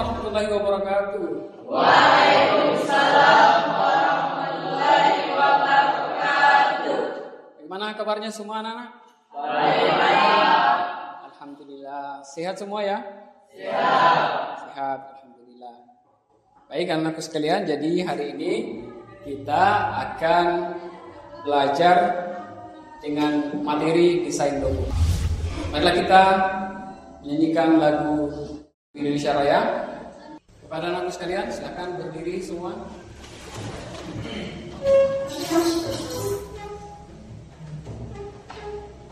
warahmatullahi wabarakatuh. Waalaikumsalam warahmatullahi wabarakatuh. Bagaimana kabarnya semua anak-anak? Baik. Alhamdulillah. Sehat semua ya? Sehat. Sehat, alhamdulillah. Baik anak-anakku sekalian, jadi hari ini kita akan belajar dengan materi desain logo. Marilah kita menyanyikan lagu Indonesia Raya. Kepada anak-anakku sekalian, silakan berdiri semua.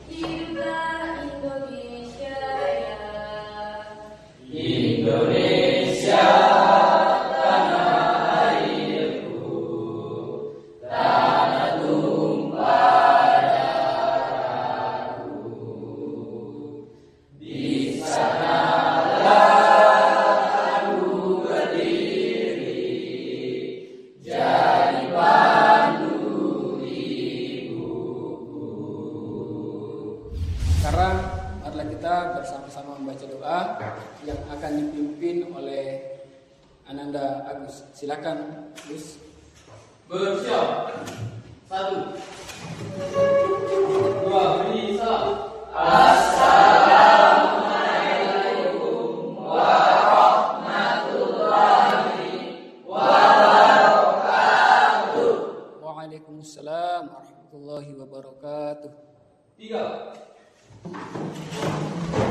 Kita Indonesia Raya. Indonesia tanah airku, tanah tumpah darahku. Di sanalah aku berdiri, jadi pandu ibuku. Sekarang marilah kita bersama-sama membaca doa yang akan dipimpin oleh Ananda Agus. Silakan, Gus. Bersiap. 1, 2, beri salam. Assalamualaikum warahmatullahi wabarakatuh. Waalaikumsalam warahmatullahi wabarakatuh. 3.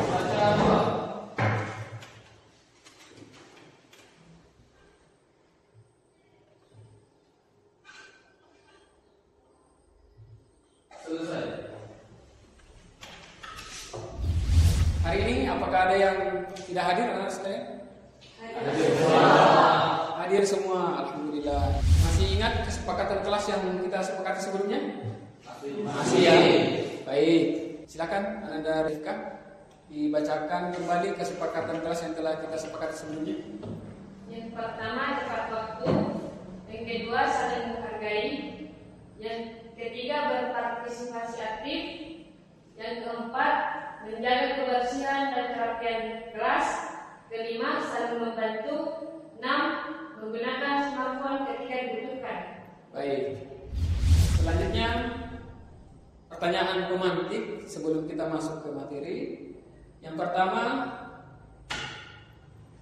Baca doa. Selesai. Hari ini apakah ada yang tidak hadir anak sekalian? Hadir semua, alhamdulillah. Masih ingat kesepakatan kelas yang kita sepakati sebelumnya? Masih ya. Baik, silakan Ananda Rifka dibacakan kembali kesepakatan kelas yang telah kita sepakati sebelumnya. Yang pertama tepat waktu, yang kedua saling menghargai, yang ketiga berpartisipasi aktif, yang keempat menjaga kebersihan dan kerapian kelas, kelima saling membantu, 6 menggunakan smartphone ketika dibutuhkan. Baik. Selanjutnya pertanyaan pemantik sebelum kita masuk ke materi. Yang pertama,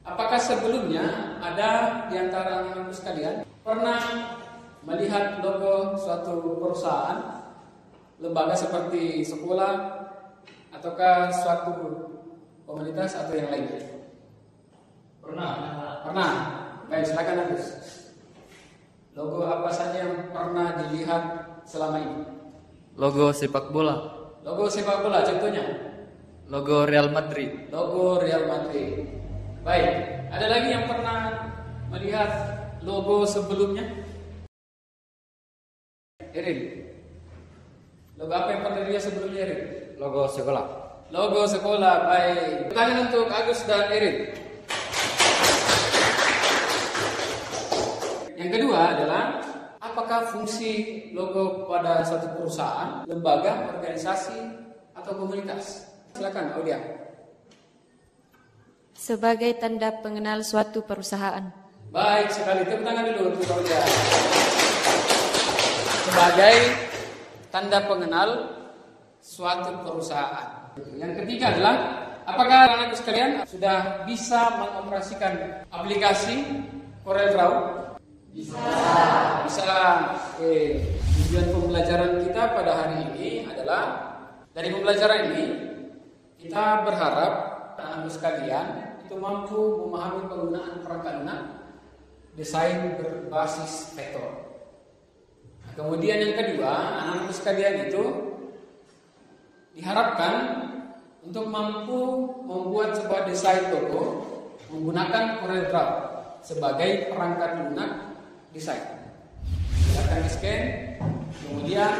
apakah sebelumnya ada di antara anak-anak sekalian pernah melihat logo suatu perusahaan, lembaga seperti sekolah, ataukah suatu komunitas atau yang lainnya? Pernah. Pernah. Baik, silakan Agus. Logo apa saja yang pernah dilihat selama ini? Logo sepak bola, Logo sepak bola, contohnya? logo Real Madrid, Logo Real Madrid. Baik, ada lagi yang pernah melihat logo sebelumnya? Erin, logo apa yang pernah dilihat sebelumnya, Erin? logo sekolah. Logo sekolah, baik. Pertanyaan untuk Agus dan Erin. Yang kedua adalah, apakah fungsi logo pada suatu perusahaan, lembaga, organisasi, atau komunitas? Silakan, Aulia. Sebagai tanda pengenal suatu perusahaan. Baik sekali, tepuk tangan dulu untuk Aulia. Sebagai tanda pengenal suatu perusahaan. Yang ketiga adalah, apakah anak-anak sekalian sudah bisa mengoperasikan aplikasi CorelDRAW? Bisa. Tujuan pembelajaran kita pada hari ini adalah, dari pembelajaran ini kita berharap anak-anak sekalian itu mampu memahami penggunaan perangkat lunak desain berbasis vektor. Kemudian yang kedua, anak-anak sekalian itu diharapkan untuk mampu membuat sebuah desain logo menggunakan CorelDRAW sebagai perangkat lunak desain. Silakan di-scan, kemudian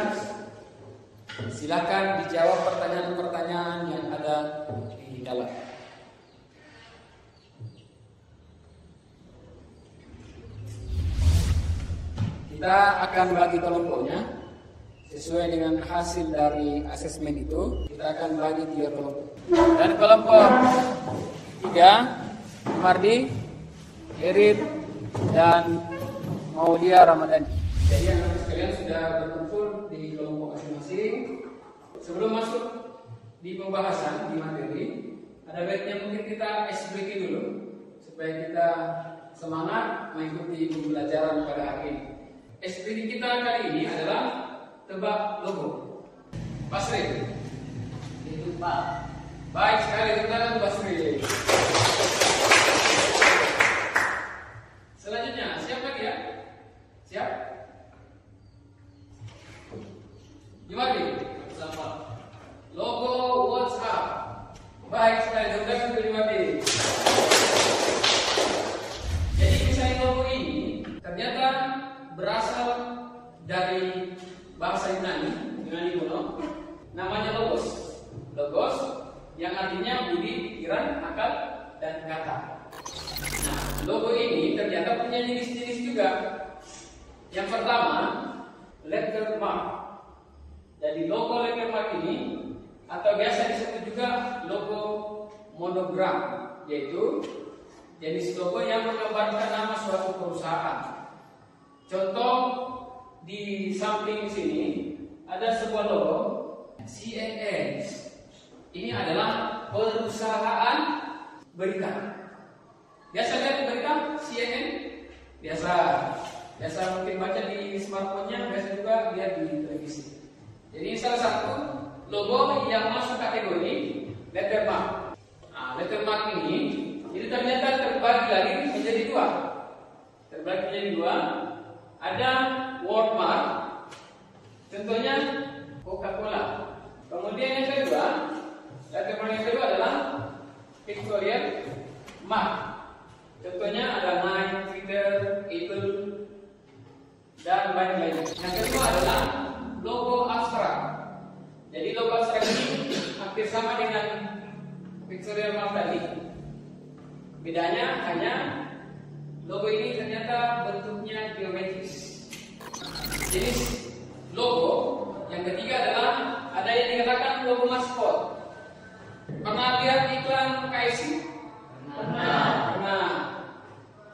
silakan dijawab pertanyaan-pertanyaan yang ada di dalam. Kita akan bagi kelompoknya sesuai dengan hasil dari asesmen itu. Kita akan bagi 3 kelompok. Dan kelompok 3, Mardi, Erin, dan Maulia Ramadhani. Jadi anak sekalian sudah berkumpul di kelompok masing-masing. Sebelum masuk di pembahasan di materi, ada baiknya mungkin kita ice breaking dulu supaya kita semangat mengikuti pembelajaran pada hari ini. Ice breaking kita kali ini adalah tebak logo. Basri. Itu Pak. Baik sekali, tepuk Basri. Selanjutnya, siap lagi ya? Siap? Gimana? Sama. Logo WhatsApp. Baik sekali, tepuk Gimana? Jadi desain logo ini ternyata berasal dari bahasa Yunani kuno. Namanya logos. Logos yang artinya budi, pikiran, akal, dan kata. Nah, logo ini ternyata punya jenis-jenis juga. Yang pertama, letter mark. Jadi logo letter mark ini atau biasa disebut juga logo monogram, yaitu jenis logo yang menggambarkan nama suatu perusahaan. Contoh di samping sini ada sebuah logo CNN. Ini adalah perusahaan berita. Biasa lihat berita CNN? Biasa mungkin baca di smartphone-nya, biasa juga lihat di televisi. Jadi salah satu logo yang masuk kategori lettermark. Nah, lettermark ini jadi ternyata terbagi lagi menjadi dua. Ada wordmark, contohnya Coca-Cola. Kemudian yang kedua, lettermark yang kedua adalah pictorial mark. Contohnya ada Nike, Twitter, Apple, dan lain-lain. Yang kedua adalah logo abstrak. Jadi logo abstrak ini hampir sama dengan pictorial mark tadi. Bedanya hanya logo ini ternyata bentuknya geometris. Jenis logo yang ketiga adalah ada yang dikatakan logo maskot. Pernah lihat iklan KFC? Pernah.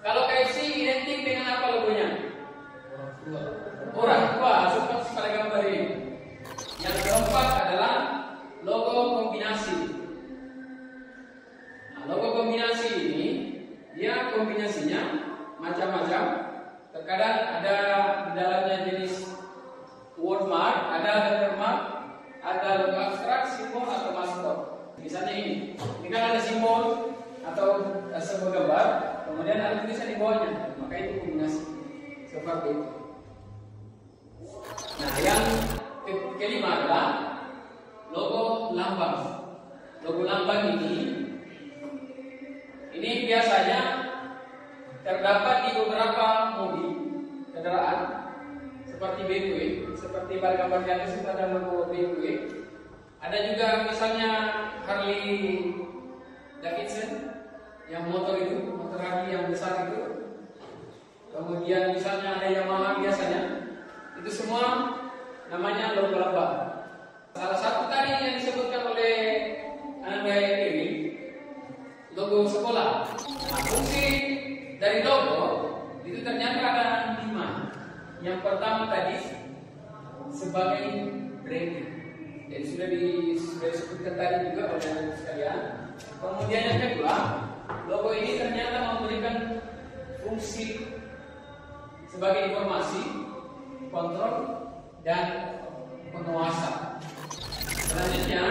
Kalau KFC identik dengan apa logonya? Orang tua. Seperti pada gambar ini. Yang keempat adalah logo kombinasi. Nah, logo kombinasi ini dia kombinasinya macam-macam. Terkadang ada di dalamnya jenis wordmark, ada lettermark, ada logo abstrak, simbol atau maskot. Misalnya ini kan ada simbol atau sebuah gambar, kemudian ada tulisan di bawahnya, maka itu kombinasi seperti itu. Nah, yang kelima adalah logo lambang. Logo lambang ini biasanya terdapat di beberapa mobil kendaraan seperti BMW, seperti pada gambar di atas itu ada logo BMW. Ada juga misalnya Harley Davidson yang motor Harley yang besar itu. Kemudian misalnya ada Yamaha biasanya. Itu semua namanya logo lambang. Salah satu tadi yang disebutkan oleh Anda ini logo sekolah. Nah, fungsi dari logo itu ternyata ada 5. Yang pertama tadi sebagai branding. Jadi sudah disebutkan tadi juga oleh anak sekalian. Kemudian yang kedua, logo ini ternyata memberikan fungsi sebagai informasi, kontrol, dan penguasa. Selanjutnya,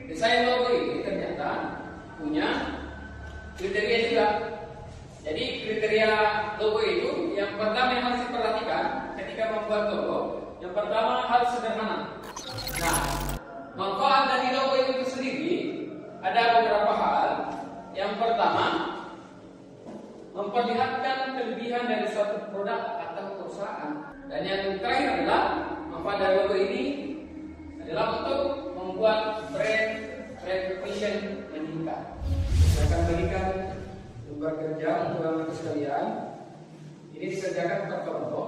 desain logo ini ternyata punya kriteria juga. Jadi kriteria logo itu yang pertama yang harus diperhatikan ketika membuat logo, yang pertama harus sederhana. Nah, manfaat dari logo itu sendiri ada beberapa hal. Yang pertama, memperlihatkan kelebihan dari suatu produk atau perusahaan. Dan yang terakhir adalah manfaat dari logo ini adalah untuk membuat brand recognition meningkat. Saya akan berikan lembar kerja untuk anak sekalian. Ini dikerjakan per kelompok.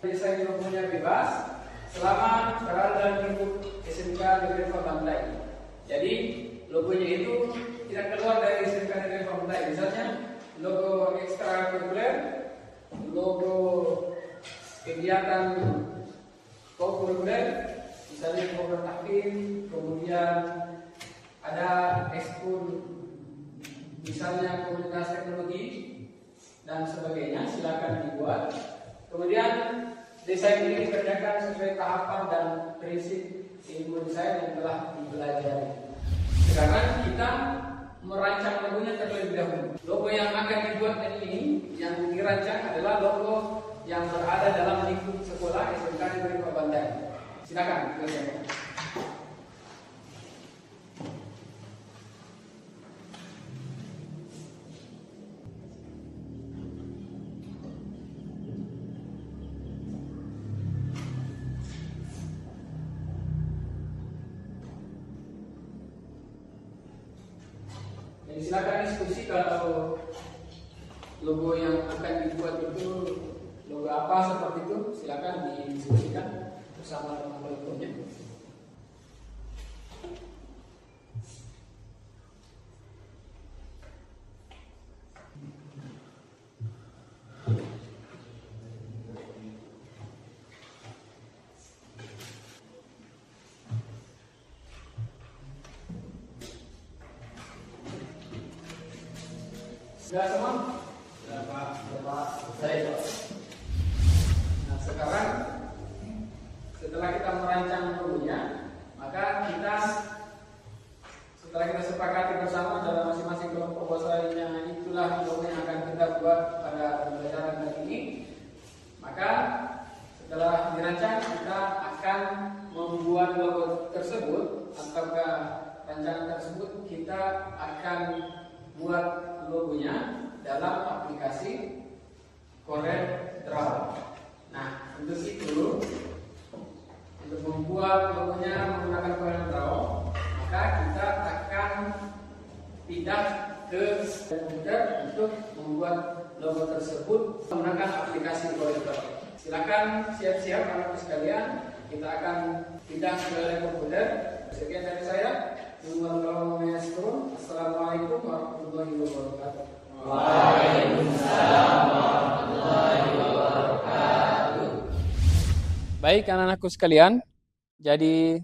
desain logonya bebas selama berada dalam lingkup SMK Negeri Pabandai. Jadi logonya itu tidak keluar dari SMK Negeri Pabandai. Misalnya logo ekstrakurikuler, logo kegiatan kokurikuler, misalnya program takdim, kemudian ada ekskul, misalnya komunitas teknologi dan sebagainya, silakan dibuat. Kemudian desain ini dikerjakan sesuai tahapan dan prinsip ilmu desain yang telah dipelajari. Sekarang kita merancang logonya terlebih dahulu. Logo yang akan dibuat ini, yang dirancang adalah logo yang berada dalam lingkup sekolah SMK Negeri Pabandai. Silakan, silakan. Jadi silakan diskusi kalau logo yang akan dibuat itu logo apa seperti itu, silakan didiskusikan bersama dengan logonya. Sudah semua? Sudah Pak. Sudah Pak. Baik Pak. Nah sekarang setelah kita merancang logonya, maka kita setelah kita sepakati bersama dalam masing-masing kelompok bahwasanya itulah logo yang akan kita buat pada pembelajaran kali ini, maka setelah dirancang kita akan membuat logo tersebut ataukah rancangan tersebut kita akan buat logonya dalam aplikasi CorelDRAW. Nah, untuk itu, untuk membuat logonya menggunakan CorelDRAW, maka kita akan pindah ke komputer untuk membuat logo tersebut menggunakan aplikasi CorelDRAW. Silakan siap-siap anak-anak sekalian, kita akan pindah ke komputer. Sekian dari saya. Assalamualaikum warahmatullahi wabarakatuh. Waalaikumsalam warahmatullahi wabarakatuh. Baik anak-anakku sekalian, jadi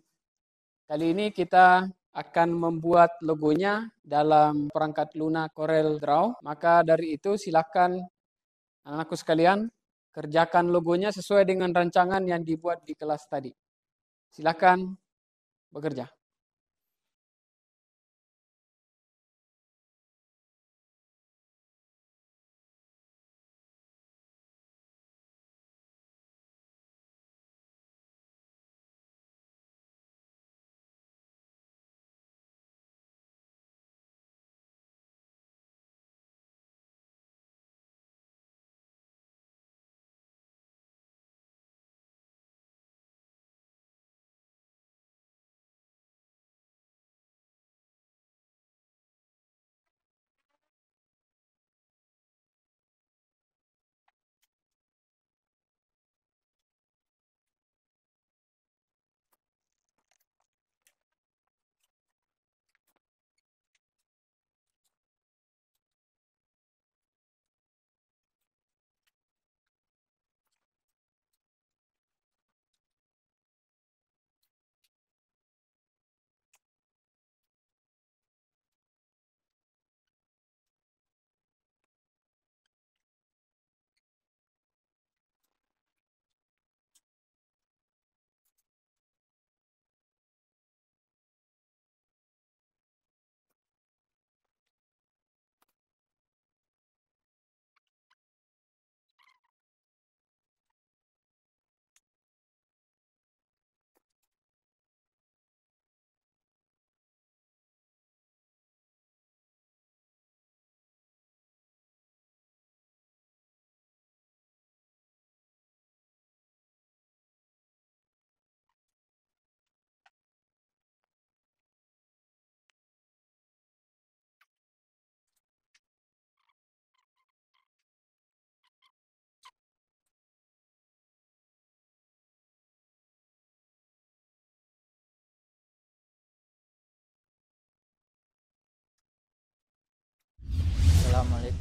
kali ini kita akan membuat logonya dalam perangkat Luna CorelDRAW. Maka dari itu silakan anak-anakku sekalian kerjakan logonya sesuai dengan rancangan yang dibuat di kelas tadi. Silakan bekerja.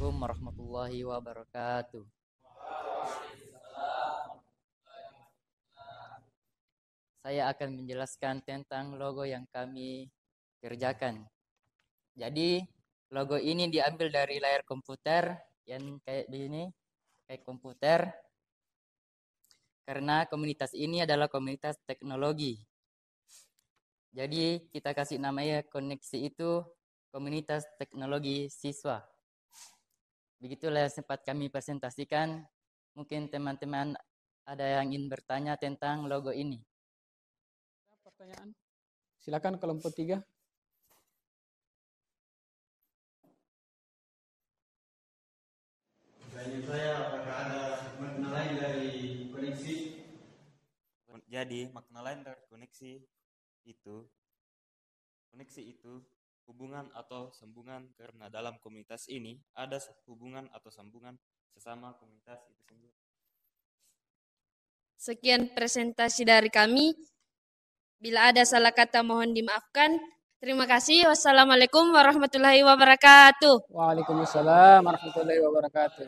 Assalamualaikum warahmatullahi wabarakatuh. Saya akan menjelaskan tentang logo yang kami kerjakan. Jadi, logo ini diambil dari layar komputer yang kayak begini, kayak komputer. Karena komunitas ini adalah komunitas teknologi. Jadi, kita kasih namanya koneksi itu komunitas teknologi siswa. Begitulah yang sempat kami presentasikan. Mungkin teman-teman ada yang ingin bertanya tentang logo ini. Pertanyaan? Silakan kelompok 3. Pertanyaan saya, apakah ada makna lain dari koneksi? Jadi makna lain dari koneksi itu hubungan atau sambungan, karena dalam komunitas ini ada hubungan atau sambungan sesama komunitas itu sendiri. Sekian presentasi dari kami. Bila ada salah kata mohon dimaafkan. Terima kasih. Wassalamualaikum warahmatullahi wabarakatuh. Waalaikumsalam warahmatullahi wabarakatuh.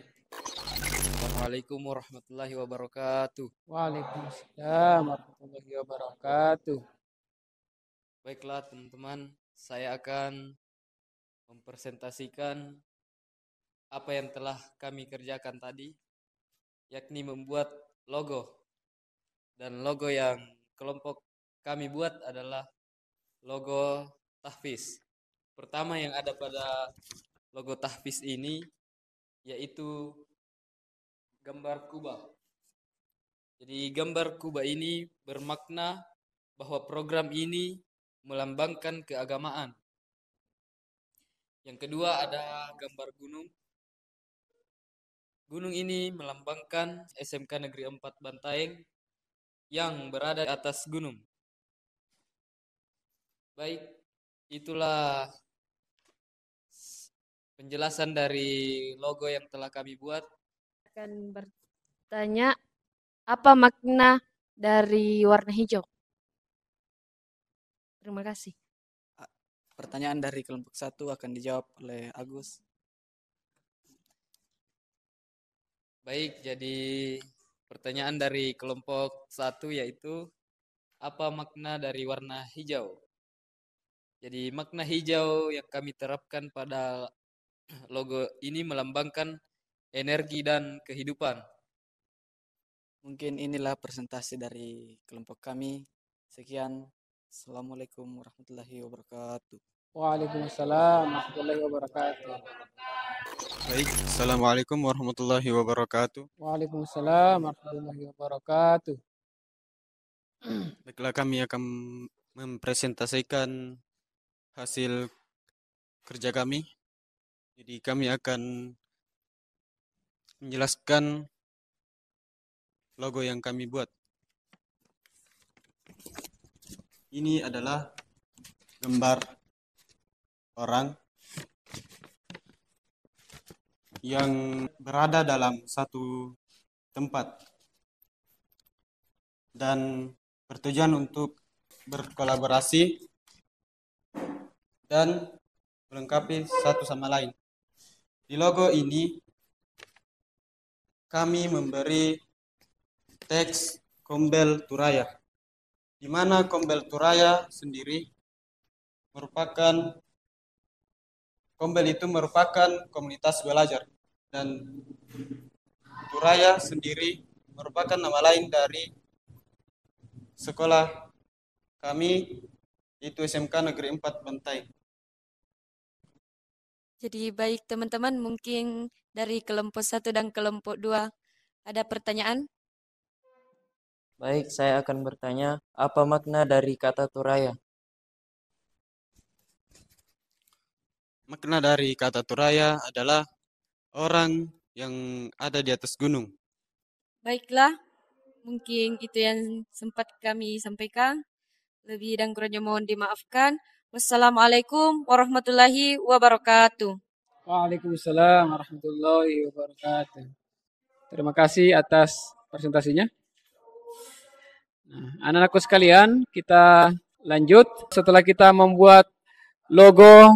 Assalamualaikum warahmatullahi wabarakatuh. Waalaikumsalam warahmatullahi wabarakatuh. Baiklah teman-teman, saya akan mempresentasikan apa yang telah kami kerjakan tadi, yakni membuat logo. Dan logo yang kelompok kami buat adalah logo Tahfiz. Pertama yang ada pada logo Tahfiz ini yaitu gambar kubah. Jadi gambar kubah ini bermakna bahwa program ini melambangkan keagamaan. Yang kedua ada gambar gunung. Gunung ini melambangkan SMK Negeri 4 Bantaeng yang berada di atas gunung. Baik, itulah penjelasan dari logo yang telah kami buat. Akan bertanya, apa makna dari warna hijau? Terima kasih. Pertanyaan dari kelompok 1 akan dijawab oleh Agus. Baik, jadi pertanyaan dari kelompok 1 yaitu apa makna dari warna hijau? Jadi makna hijau yang kami terapkan pada logo ini melambangkan energi dan kehidupan. Mungkin inilah presentasi dari kelompok kami. Sekian. Assalamualaikum warahmatullahi wabarakatuh. Waalaikumsalam warahmatullahi wabarakatuh. Baik, Assalamualaikum warahmatullahi wabarakatuh. Waalaikumsalam warahmatullahi wabarakatuh. Baiklah, kami akan mempresentasikan hasil kerja kami. Jadi kami akan menjelaskan logo yang kami buat. Ini adalah gambar orang yang berada dalam satu tempat dan bertujuan untuk berkolaborasi dan melengkapi satu sama lain. Di logo ini kami memberi teks Kombel Turaya, di mana Kombel Turaya sendiri merupakan komunitas belajar, dan Turaya sendiri merupakan nama lain dari sekolah kami, yaitu SMK Negeri 4 Bantaeng. Jadi baik teman-teman, mungkin dari kelompok 1 dan kelompok 2 ada pertanyaan? Baik, saya akan bertanya, apa makna dari kata Turaya? Makna dari kata Turaya adalah orang yang ada di atas gunung. Baiklah, mungkin itu yang sempat kami sampaikan. Lebih dan kurangnya mohon dimaafkan. Wassalamualaikum warahmatullahi wabarakatuh. Waalaikumsalam warahmatullahi wabarakatuh. Terima kasih atas presentasinya. Nah, anak-anakku sekalian, kita lanjut. Setelah kita membuat logo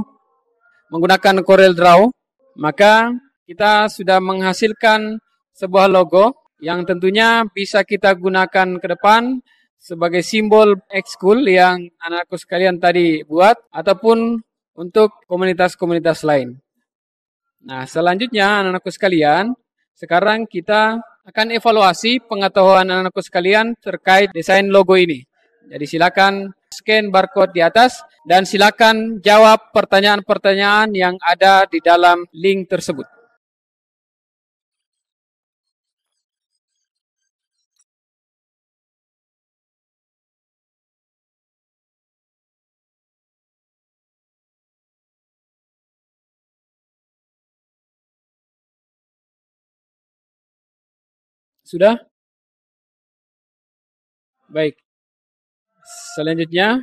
menggunakan Corel Draw, maka kita sudah menghasilkan sebuah logo yang tentunya bisa kita gunakan ke depan sebagai simbol ekskul yang anak-anakku sekalian tadi buat ataupun untuk komunitas-komunitas lain. Nah, selanjutnya anak-anakku sekalian, sekarang kita akan evaluasi pengetahuan anak-anakku sekalian terkait desain logo ini. Jadi silakan scan barcode di atas dan silakan jawab pertanyaan-pertanyaan yang ada di dalam link tersebut. Sudah? Baik. Selanjutnya,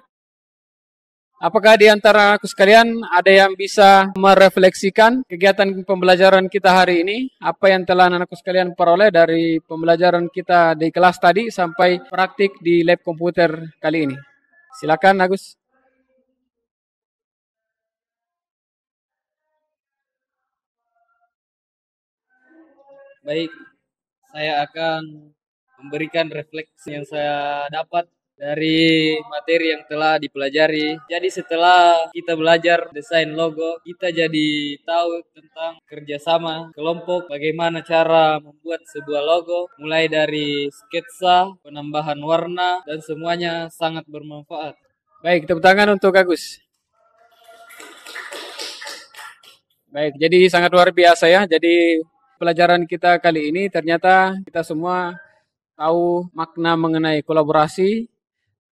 apakah di antara aku sekalian ada yang bisa merefleksikan kegiatan pembelajaran kita hari ini? Apa yang telah anakku sekalian peroleh dari pembelajaran kita di kelas tadi sampai praktik di lab komputer kali ini? Silakan Agus. Baik, saya akan memberikan refleksi yang saya dapat dari materi yang telah dipelajari. Jadi setelah kita belajar desain logo, kita jadi tahu tentang kerjasama kelompok, bagaimana cara membuat sebuah logo, mulai dari sketsa, penambahan warna, dan semuanya sangat bermanfaat. Baik, tepuk tangan untuk Agus. Baik, jadi sangat luar biasa ya. Jadi pelajaran kita kali ini ternyata kita semua tahu makna mengenai kolaborasi,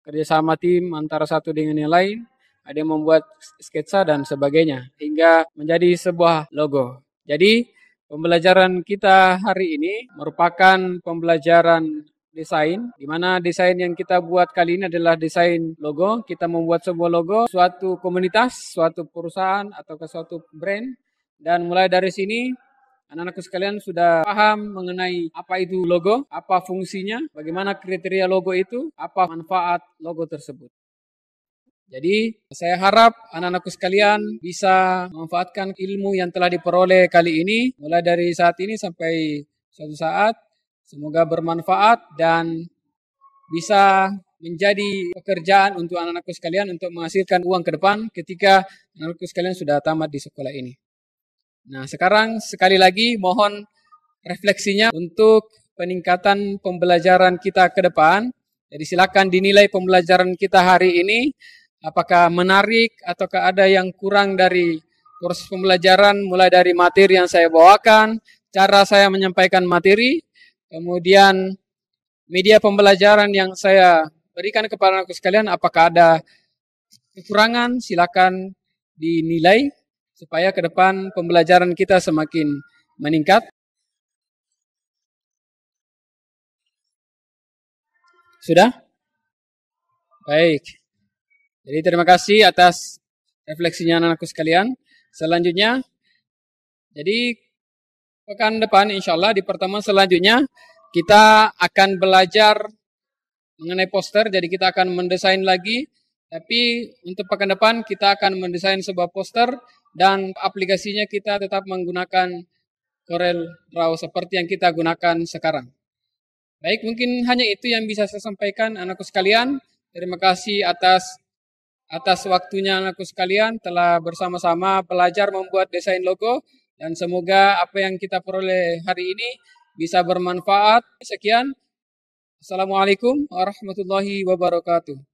kerjasama tim antara satu dengan yang lain, ada yang membuat sketsa dan sebagainya, hingga menjadi sebuah logo. Jadi pembelajaran kita hari ini merupakan pembelajaran desain, di mana desain yang kita buat kali ini adalah desain logo. Kita membuat sebuah logo, suatu komunitas, suatu perusahaan, atau ke suatu brand. Dan mulai dari sini, anak-anakku sekalian sudah paham mengenai apa itu logo, apa fungsinya, bagaimana kriteria logo itu, apa manfaat logo tersebut. Jadi saya harap anak-anakku sekalian bisa memanfaatkan ilmu yang telah diperoleh kali ini, mulai dari saat ini sampai suatu saat. Semoga bermanfaat dan bisa menjadi pekerjaan untuk anak-anakku sekalian untuk menghasilkan uang ke depan ketika anak-anakku sekalian sudah tamat di sekolah ini. Nah, sekarang sekali lagi mohon refleksinya untuk peningkatan pembelajaran kita ke depan. Jadi silakan dinilai pembelajaran kita hari ini. Apakah menarik ataukah ada yang kurang dari proses pembelajaran mulai dari materi yang saya bawakan, cara saya menyampaikan materi, kemudian media pembelajaran yang saya berikan kepada anak sekalian, apakah ada kekurangan, silakan dinilai supaya ke depan pembelajaran kita semakin meningkat. Sudah? Baik. Jadi terima kasih atas refleksinya anak-anakku sekalian. Selanjutnya, jadi pekan depan insya Allah di pertemuan selanjutnya kita akan belajar mengenai poster. Jadi kita akan mendesain lagi. Tapi untuk pekan depan kita akan mendesain sebuah poster dan aplikasinya kita tetap menggunakan Corel Draw seperti yang kita gunakan sekarang. Baik, mungkin hanya itu yang bisa saya sampaikan anakku sekalian. Terima kasih atas waktunya anakku sekalian telah bersama-sama belajar membuat desain logo dan semoga apa yang kita peroleh hari ini bisa bermanfaat. Sekian. Assalamualaikum warahmatullahi wabarakatuh.